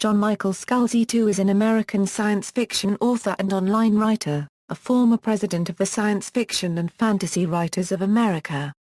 John Michael Scalzi II is an American science fiction author and online writer, a former president of the Science Fiction and Fantasy Writers of America.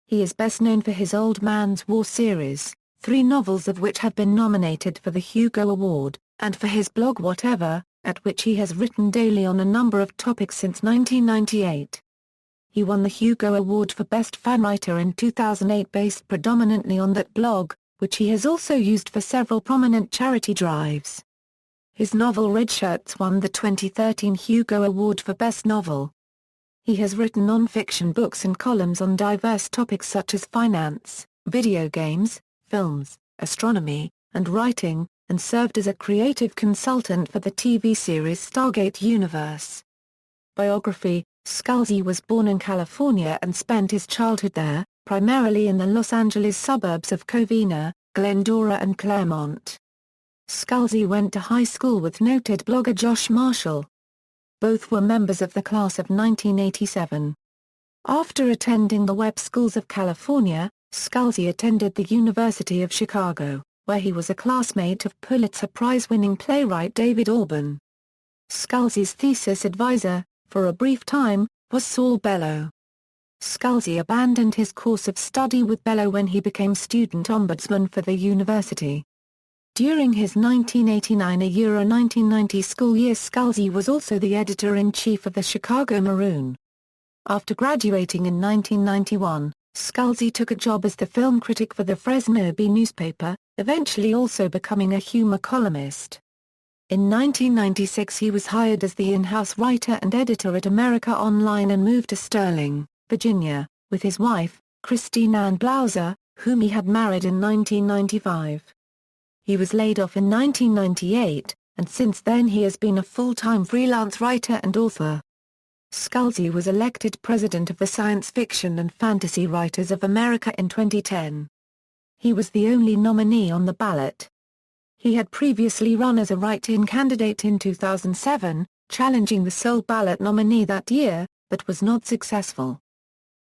He is best known for his Old Man's War series, 3 novels of which have been nominated for the Hugo Award, and for his blog Whatever, at which he has written daily on a number of topics since 1998. He won the Hugo Award for Best Fanwriter in 2008 based predominantly on that blog, which he has also used for several prominent charity drives. His novel Redshirts won the 2013 Hugo Award for Best Novel. He has written non-fiction books and columns on diverse topics such as finance, video games, films, astronomy, and writing, and served as a creative consultant for the TV series Stargate Universe. Biography: Scalzi was born in California and spent his childhood there, primarily in the Los Angeles suburbs of Covina, Glendora and Claremont. Scalzi went to high school with noted blogger Josh Marshall. Both were members of the class of 1987. After attending the Webb Schools of California, Scalzi attended the University of Chicago, where he was a classmate of Pulitzer Prize-winning playwright David Alban. Scalzi's thesis advisor, for a brief time, was Saul Bellow. Scalzi abandoned his course of study with Bellow when he became student ombudsman for the university. During his 1989–1990 school year, Scalzi was also the editor-in-chief of the Chicago Maroon. After graduating in 1991, Scalzi took a job as the film critic for the Fresno Bee newspaper, eventually also becoming a humor columnist. In 1996 he was hired as the in-house writer and editor at America Online and moved to Sterling, Virginia, with his wife, Christine Ann Blauser, whom he had married in 1995. He was laid off in 1998, and since then he has been a full-time freelance writer and author. Scalzi was elected president of the Science Fiction and Fantasy Writers of America in 2010. He was the only nominee on the ballot. He had previously run as a write-in candidate in 2007, challenging the sole ballot nominee that year, but was not successful.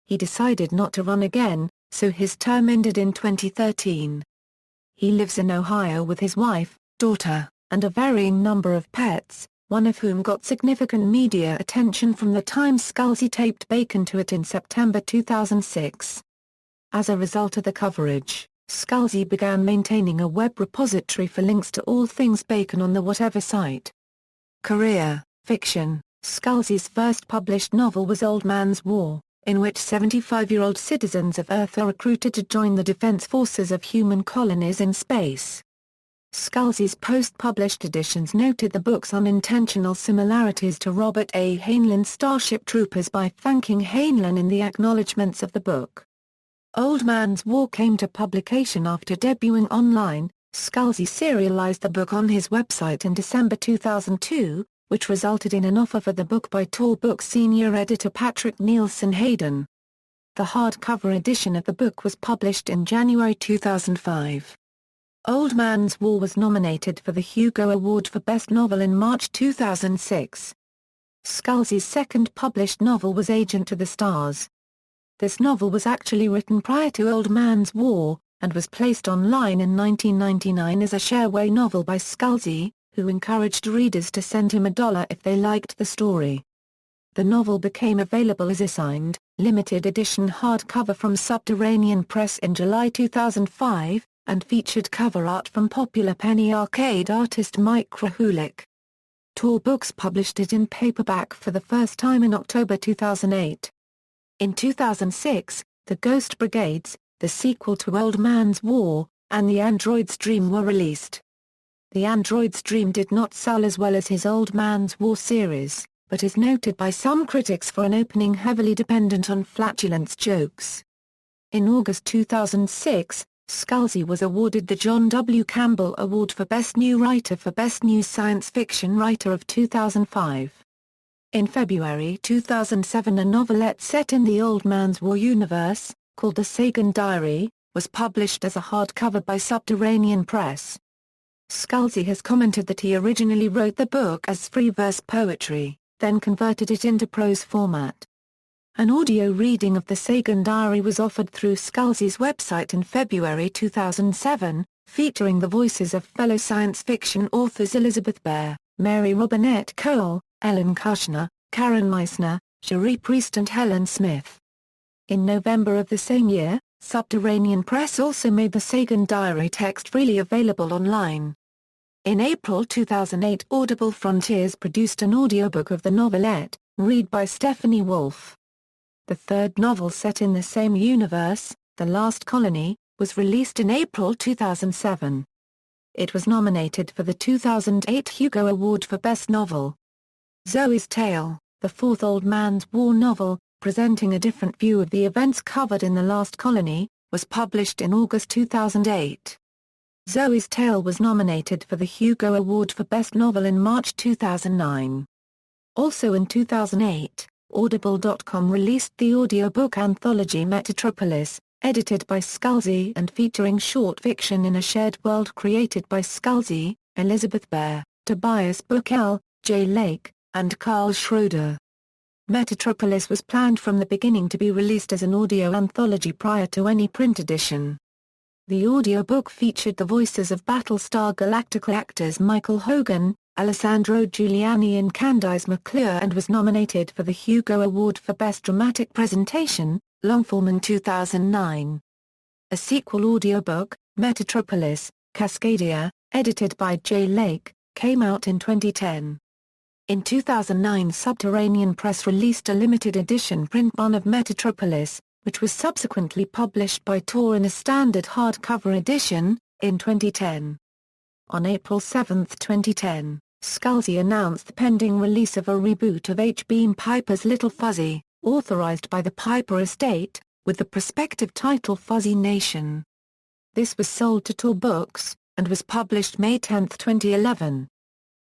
He decided not to run again, so his term ended in 2013. He lives in Ohio with his wife, daughter, and a varying number of pets, one of whom got significant media attention from the time Scalzi taped Bacon to it in September 2006. As a result of the coverage, Scalzi began maintaining a web repository for links to all things Bacon on the Whatever site. Career: Fiction. Scalzi's first published novel was Old Man's War, in which 75-year-old citizens of Earth are recruited to join the defense forces of human colonies in space. Scalzi's post-published editions noted the book's unintentional similarities to Robert A. Heinlein's Starship Troopers by thanking Heinlein in the acknowledgments of the book. Old Man's War came to publication after debuting online. Scalzi serialized the book on his website in December 2002, which resulted in an offer for the book by Tor Books senior editor Patrick Nielsen Hayden. The hardcover edition of the book was published in January 2005. Old Man's War was nominated for the Hugo Award for Best Novel in March 2006. Scalzi's second published novel was Agent to the Stars. This novel was actually written prior to Old Man's War, and was placed online in 1999 as a shareway novel by Scalzi, who encouraged readers to send him $1 if they liked the story. The novel became available as a signed, limited edition hardcover from Subterranean Press in July 2005, and featured cover art from popular penny arcade artist Mike Krahulik. Tor Books published it in paperback for the first time in October 2008. In 2006, The Ghost Brigades, the sequel to Old Man's War, and The Android's Dream were released. The Android's Dream did not sell as well as his Old Man's War series, but is noted by some critics for an opening heavily dependent on flatulence jokes. In August 2006, Scalzi was awarded the John W. Campbell Award for Best New Writer for Best New Science Fiction Writer of 2005. In February 2007, a novelette set in the Old Man's War universe, called The Sagan Diary, was published as a hardcover by Subterranean Press. Scalzi has commented that he originally wrote the book as free verse poetry, then converted it into prose format. An audio reading of The Sagan Diary was offered through Scalzi's website in February 2007, featuring the voices of fellow science fiction authors Elizabeth Bear, Mary Robinette Kowal, Ellen Kushner, Karen Meissner, Cherie Priest and Helen Smith. In November of the same year, Subterranean Press also made the Sagan Diary text freely available online. In April 2008, Audible Frontiers produced an audiobook of the novelette, read by Stephanie Wolfe. The third novel set in the same universe, The Last Colony, was released in April 2007. It was nominated for the 2008 Hugo Award for Best Novel. Zoe's Tale, the fourth Old Man's War novel, presenting a different view of the events covered in The Last Colony, was published in August 2008. Zoe's Tale was nominated for the Hugo Award for Best Novel in March 2009. Also in 2008, Audible.com released the audiobook anthology Metropolis, edited by Scalzi and featuring short fiction in a shared world created by Scalzi, Elizabeth Bear, Tobias Buchel, Jay Lake, and Carl Schroeder. Metropolis was planned from the beginning to be released as an audio anthology prior to any print edition. The audiobook featured the voices of Battlestar Galactica actors Michael Hogan, Alessandro Giuliani and Candice McClure and was nominated for the Hugo Award for Best Dramatic Presentation, Longform in 2009. A sequel audiobook, Metropolis, Cascadia, edited by Jay Lake, came out in 2010. In 2009, Subterranean Press released a limited edition print run of Metropolis, which was subsequently published by Tor in a standard hardcover edition, in 2010. On April 7, 2010, Scalzi announced the pending release of a reboot of H. Beam Piper's Little Fuzzy, authorized by the Piper estate, with the prospective title Fuzzy Nation. This was sold to Tor Books, and was published May 10, 2011.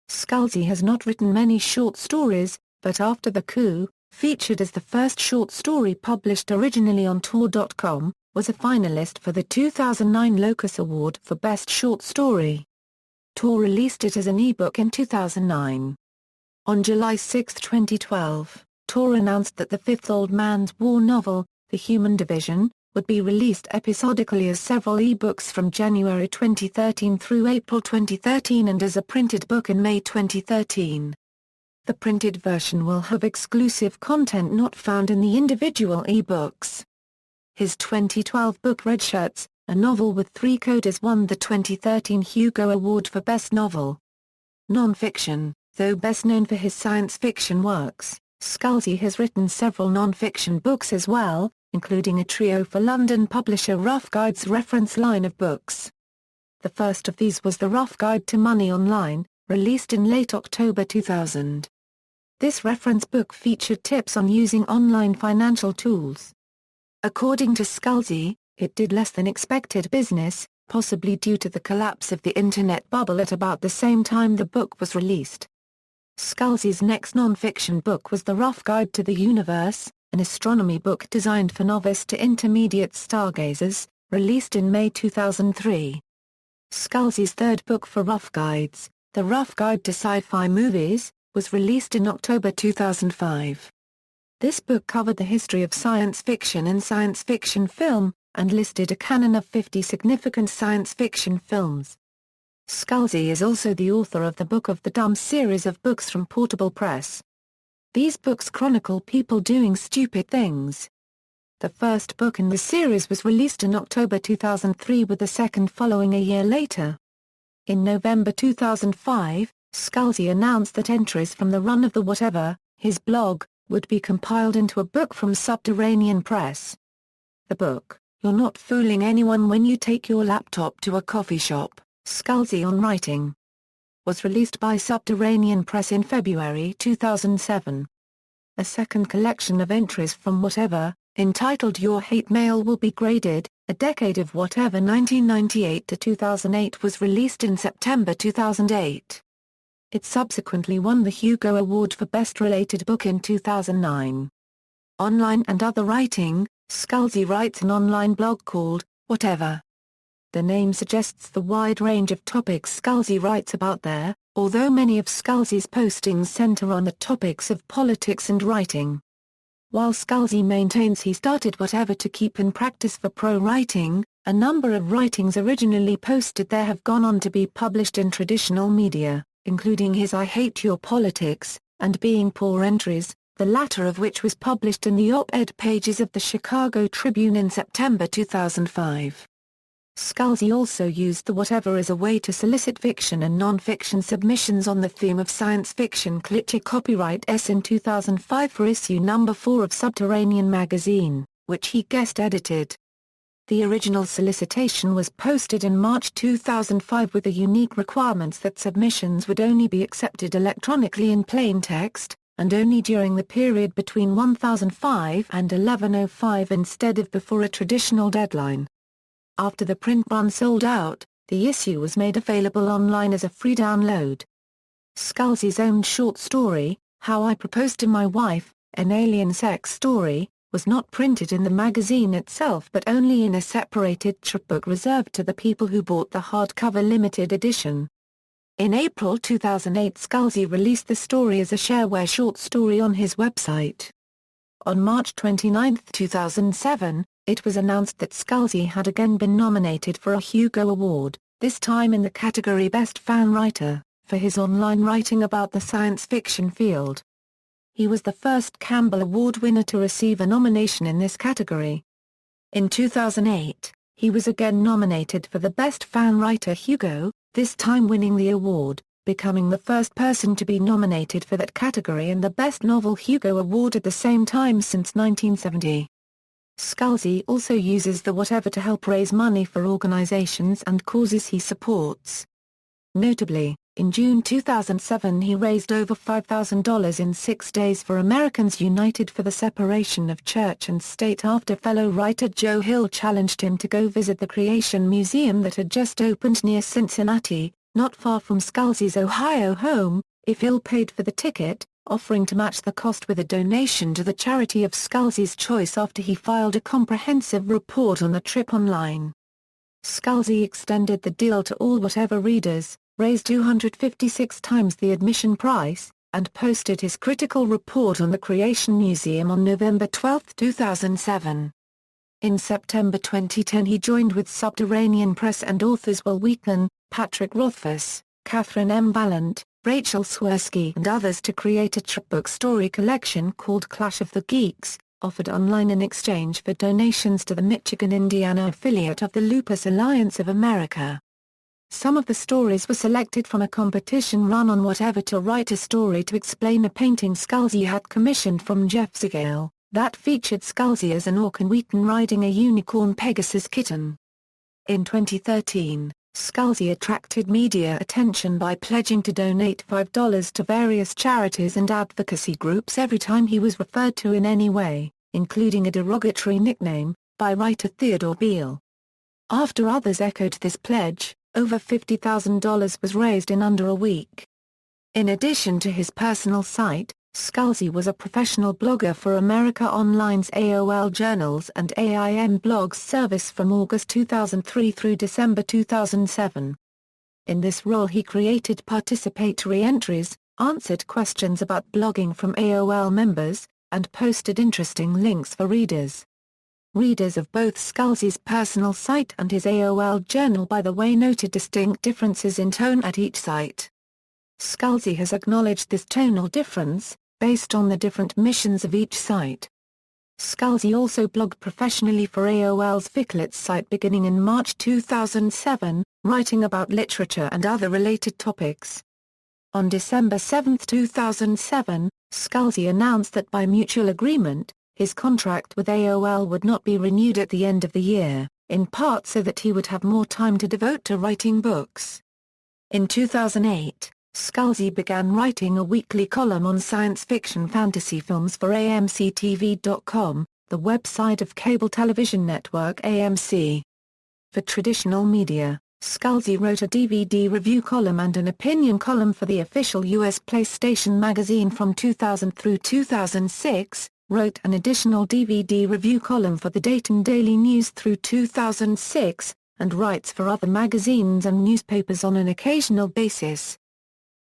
Scalzi has not written many short stories, but After the Coup, featured as the first short story published originally on Tor.com, was a finalist for the 2009 Locus Award for Best Short Story. Tor released it as an ebook in 2009. On July 6, 2012, Tor announced that the fifth Old Man's War novel, The Human Division, would be released episodically as several ebooks from January 2013 through April 2013 and as a printed book in May 2013. The printed version will have exclusive content not found in the individual ebooks. His 2012 book Redshirts, a novel with three coders, won the 2013 Hugo Award for Best Novel. Non-fiction. Though best known for his science fiction works, Scalzi has written several non-fiction books as well, including a trio for London publisher Rough Guide's reference line of books. The first of these was The Rough Guide to Money Online, released in late October 2000. This reference book featured tips on using online financial tools. According to Scalzi, it did less than expected business, possibly due to the collapse of the Internet bubble at about the same time the book was released. Scalzi's next non-fiction book was The Rough Guide to the Universe, an astronomy book designed for novice to intermediate stargazers, released in May 2003. Scalzi's third book for Rough Guides, The Rough Guide to Sci-Fi Movies, was released in October 2005. This book covered the history of science fiction and science fiction film, and listed a canon of 50 significant science fiction films. Scalzi is also the author of the Book of the Dumb series of books from Portable Press. These books chronicle people doing stupid things. The first book in the series was released in October 2003 with the second following a year later. In November 2005, Scalzi announced that entries from the run of the Whatever, his blog, would be compiled into a book from Subterranean Press. The book, You're Not Fooling Anyone When You Take Your Laptop to a Coffee Shop, Scalzi on Writing, was released by Subterranean Press in February 2007. A second collection of entries from Whatever, entitled Your Hate Mail Will Be Graded, A Decade of Whatever 1998 to 2008 was released in September 2008. It subsequently won the Hugo Award for Best Related Book in 2009. Online and other writing, Scalzi writes an online blog called, Whatever. The name suggests the wide range of topics Scalzi writes about there, although many of Scalzi's postings center on the topics of politics and writing. While Scalzi maintains he started Whatever to keep in practice for pro writing, A number of writings originally posted there have gone on to be published in traditional media, including his I Hate Your Politics, and Being Poor entries, the latter of which was published in the op-ed pages of the Chicago Tribune in September 2005. Scalzi also used the Whatever as a way to solicit fiction and non-fiction submissions on the theme of science fiction cliché copyright S in 2005 for issue number 4 of Subterranean magazine, which he guest-edited. The original solicitation was posted in March 2005 with the unique requirements that submissions would only be accepted electronically in plain text, and only during the period between 1005 and 1105 instead of before a traditional deadline. After the print run sold out, the issue was made available online as a free download. Scalzi's own short story, How I Proposed to My Wife, an alien sex story, was not printed in the magazine itself but only in a separated chapbook reserved to the people who bought the hardcover limited edition. In April 2008 Scalzi released the story as a shareware short story on his website. On March 29, 2007, it was announced that Scalzi had again been nominated for a Hugo Award, this time in the category Best Fanwriter, for his online writing about the science fiction field. He was the first Campbell Award winner to receive a nomination in this category. In 2008, he was again nominated for the Best Fanwriter Hugo, this time winning the award, becoming the first person to be nominated for that category and the Best Novel Hugo Award at the same time since 1970. Scalzi also uses the Whatever to help raise money for organizations and causes he supports. Notably, in June 2007 he raised over $5,000 in 6 days for Americans United for the Separation of Church and State after fellow writer Joe Hill challenged him to go visit the Creation Museum that had just opened near Cincinnati, not far from Scalzi's Ohio home, if Hill paid for the ticket, offering to match the cost with a donation to the charity of Scalzi's choice after he filed a comprehensive report on the trip online. Scalzi extended the deal to all Whatever readers, raised 256 times the admission price, and posted his critical report on the Creation Museum on November 12, 2007. In September 2010 he joined with Subterranean Press and authors Will Wheaton, Patrick Rothfuss, Catherine M. Ballant, Rachel Swirsky and others to create a chapbook story collection called Clash of the Geeks, offered online in exchange for donations to the Michigan-Indiana affiliate of the Lupus Alliance of America. Some of the stories were selected from a competition run on Whatever to write a story to explain a painting Scalzi had commissioned from Jeff Zigale, that featured Scalzi as an orc and Wheaton riding a unicorn Pegasus kitten. In 2013, Scalzi attracted media attention by pledging to donate $5 to various charities and advocacy groups every time he was referred to in any way, including a derogatory nickname, by writer Theodore Beale. After others echoed this pledge, over $50,000 was raised in under a week. In addition to his personal site, Scalzi was a professional blogger for America Online's AOL Journals and AIM Blogs service from August 2003 through December 2007. In this role he created participatory entries, answered questions about blogging from AOL members, and posted interesting links for readers. Readers of both Scalzi's personal site and his AOL journal by the way noted distinct differences in tone at each site. Scalzi has acknowledged this tonal difference, based on the different missions of each site. Scalzi also blogged professionally for AOL's Ficlets site beginning in March 2007, writing about literature and other related topics. On December 7, 2007, Scalzi announced that by mutual agreement, his contract with AOL would not be renewed at the end of the year, in part so that he would have more time to devote to writing books. In 2008, Scalzi began writing a weekly column on science fiction fantasy films for AMCTV.com, the website of cable television network AMC. For traditional media, Scalzi wrote a DVD review column and an opinion column for the official U.S. PlayStation magazine from 2000 through 2006, wrote an additional DVD review column for the Dayton Daily News through 2006, and writes for other magazines and newspapers on an occasional basis.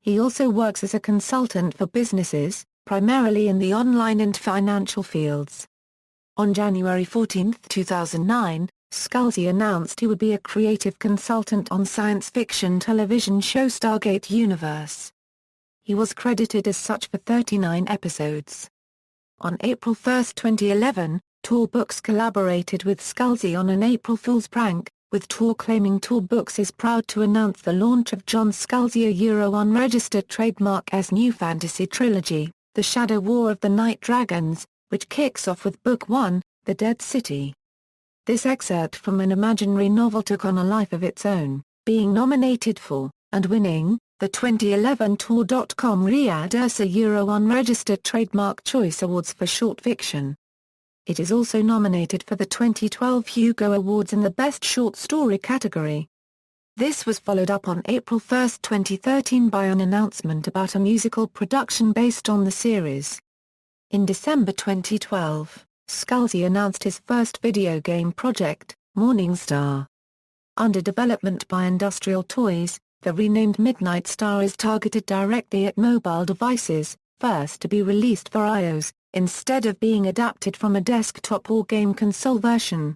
He also works as a consultant for businesses, primarily in the online and financial fields. On January 14, 2009, Scalzi announced he would be a creative consultant on science fiction television show Stargate Universe. He was credited as such for 39 episodes. On April 1, 2011, Tor Books collaborated with Scalzi on an April Fool's prank, with Tor claiming Tor Books is proud to announce the launch of John Scalzi a unregistered trademark's new fantasy trilogy, The Shadow War of the Night Dragons, which kicks off with Book 1, The Dead City. This excerpt from an imaginary novel took on a life of its own, being nominated for, and winning, the 2011 Tor.com Riyadh Ursa unregistered trademark choice awards for short fiction. It is also nominated for the 2012 Hugo Awards in the Best Short Story category. This was followed up on April 1, 2013 by an announcement about a musical production based on the series. In December 2012, Scalzi announced his first video game project, Morningstar. Under development by Industrial Toys, the renamed Midnight Star is targeted directly at mobile devices, first to be released for iOS, instead of being adapted from a desktop or game console version.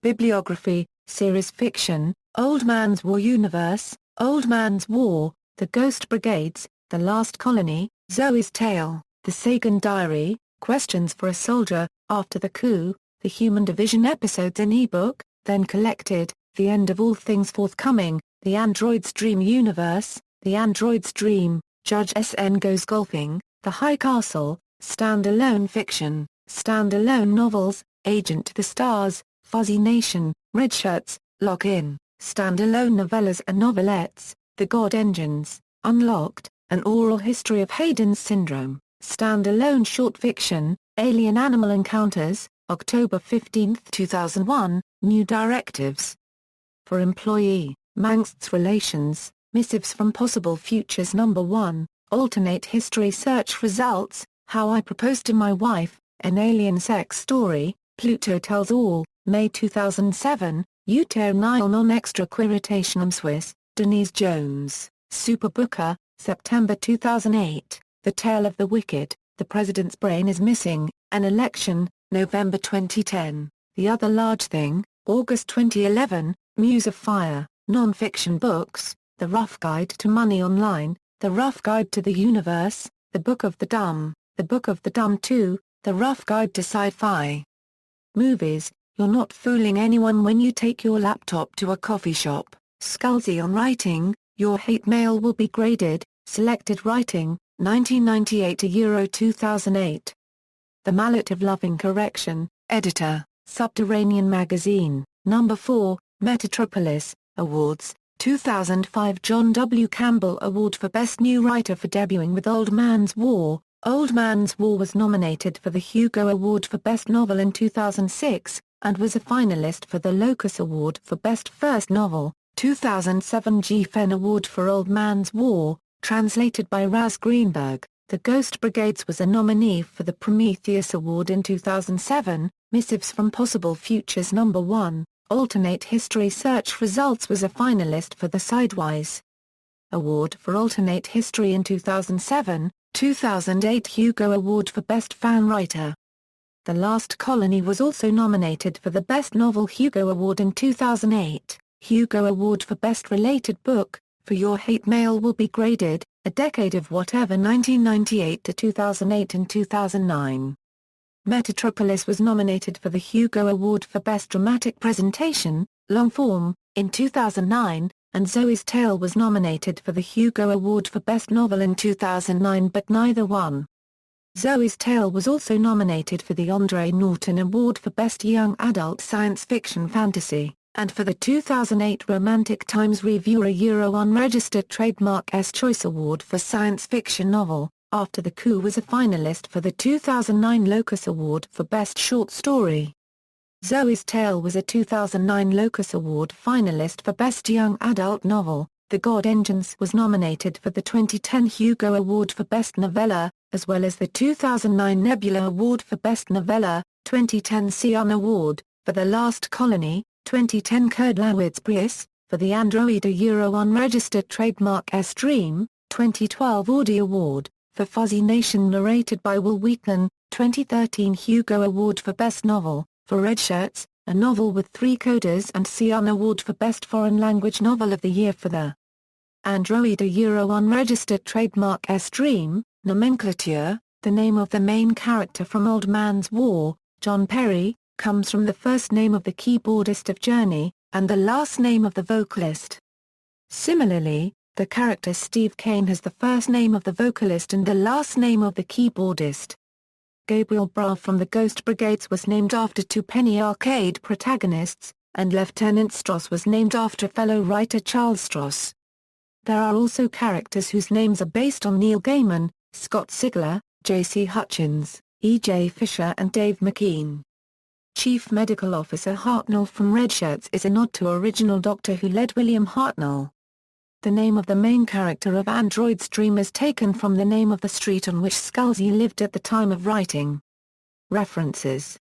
Bibliography, Series Fiction, Old Man's War Universe, Old Man's War, The Ghost Brigades, The Last Colony, Zoe's Tale, The Sagan Diary, Questions for a Soldier, After the Coup, The Human Division episodes in ebook, then collected, The End of All Things forthcoming, The Android's Dream Universe, The Android's Dream, Judge S.N. Goes Golfing, The High Castle, Standalone Fiction, Standalone Novels, Agent to the Stars, Fuzzy Nation, Redshirts, Lock-In, Standalone Novellas and Novelettes, The God Engines, Unlocked, An Oral History of Hayden's Syndrome, Standalone Short Fiction, Alien Animal Encounters, October 15, 2001, New Directives. For Employee, Mangst's Relations, Missives from Possible Futures No. 1, Alternate History Search Results, How I Proposed to My Wife, An Alien Sex Story, Pluto Tells All, May 2007, Uter Nihil Non Extra Quiritationum Swiss, Denise Jones, Superbooker, September 2008, The Tale of the Wicked, The President's Brain is Missing, An Election, November 2010, The Other Large Thing, August 2011, Muse of Fire, Non-Fiction Books, The Rough Guide to Money Online, The Rough Guide to the Universe, The Book of the Dumb, The Book of the Dumb 2, The Rough Guide to Sci-Fi. Movies, You're Not Fooling Anyone When You Take Your Laptop to a Coffee Shop, Scalzi on Writing, Your Hate Mail Will Be Graded, Selected Writing, 1998 to 2008. The Mallet of Loving Correction, Editor, Subterranean Magazine, No. 4, Metatropolis, Awards, 2005 John W. Campbell Award for Best New Writer for debuting with Old Man's War. Old Man's War was nominated for the Hugo Award for Best Novel in 2006, and was a finalist for the Locus Award for Best First Novel, 2007 G. Fenn Award for Old Man's War, translated by Raz Greenberg. The Ghost Brigades was a nominee for the Prometheus Award in 2007, Missives from Possible Futures No. 1, Alternate History Search Results was a finalist for the Sidewise Award for Alternate History in 2007, 2008 Hugo Award for Best Fanwriter. The Last Colony was also nominated for the Best Novel Hugo Award in 2008, Hugo Award for Best Related Book, For Your Hate Mail Will Be Graded, A Decade of Whatever 1998 to 2008 and 2009. Metatropolis was nominated for the Hugo Award for Best Dramatic Presentation, Long Form, in 2009, and Zoe's Tale was nominated for the Hugo Award for Best Novel in 2009 but neither won. Zoe's Tale was also nominated for the Andre Norton Award for Best Young Adult Science Fiction Fantasy, and for the 2008 Romantic Times Reviewer unregistered trademark S Choice Award for Science Fiction Novel. After the Coup was a finalist for the 2009 Locus Award for Best Short Story. Zoe's Tale was a 2009 Locus Award finalist for Best Young Adult Novel. The God Engines was nominated for the 2010 Hugo Award for Best Novella, as well as the 2009 Nebula Award for Best Novella, 2010 Sion Award, for The Last Colony, 2010 Kurdlawitz Prize, for the Android unregistered trademark S-Dream, 2012 Audie Award, for Fuzzy Nation narrated by Will Wheaton, 2013 Hugo Award for Best Novel, for Redshirts, a novel with 3 codas, and an award for Best Foreign Language Novel of the Year for the Android Euro unregistered trademark S-Dream, nomenclature. The name of the main character from Old Man's War, John Perry, comes from the first name of the keyboardist of Journey, and the last name of the vocalist. Similarly, the character Steve Kane has the first name of the vocalist and the last name of the keyboardist. Gabriel Bra from the Ghost Brigades was named after 2 Penny Arcade protagonists, and Lieutenant Strauss was named after fellow writer Charles Stross. There are also characters whose names are based on Neil Gaiman, Scott Sigler, J.C. Hutchins, E.J. Fisher and Dave McKean. Chief Medical Officer Hartnell from Redshirts is a nod to original Doctor Who lead William Hartnell. The name of the main character of Android's Dream is taken from the name of the street on which Scalzi lived at the time of writing. References.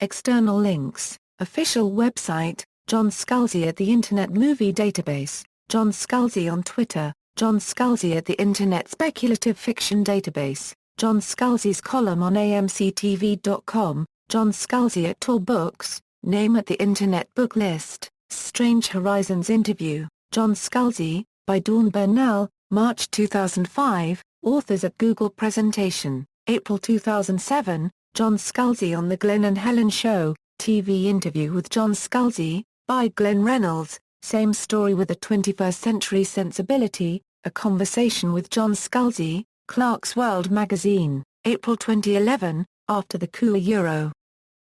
External links, official website, John Scalzi at the Internet Movie Database, John Scalzi on Twitter, John Scalzi at the Internet Speculative Fiction Database, John Scalzi's column on amctv.com, John Scalzi at Tor Books, name at the Internet Book List, Strange Horizons interview, John Scalzi, by Dawn Burnell, March 2005, authors at Google Presentation, April 2007, John Scalzi on The Glenn and Helen Show, TV interview with John Scalzi, by Glenn Reynolds, same story with a 21st century sensibility, a conversation with John Scalzi, Clark's World magazine, April 2011, after the coup Euro.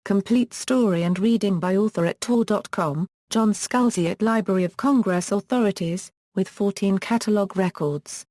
Complete story and reading by author at Tor.com, John Scalzi at Library of Congress Authorities, with 14 catalog records.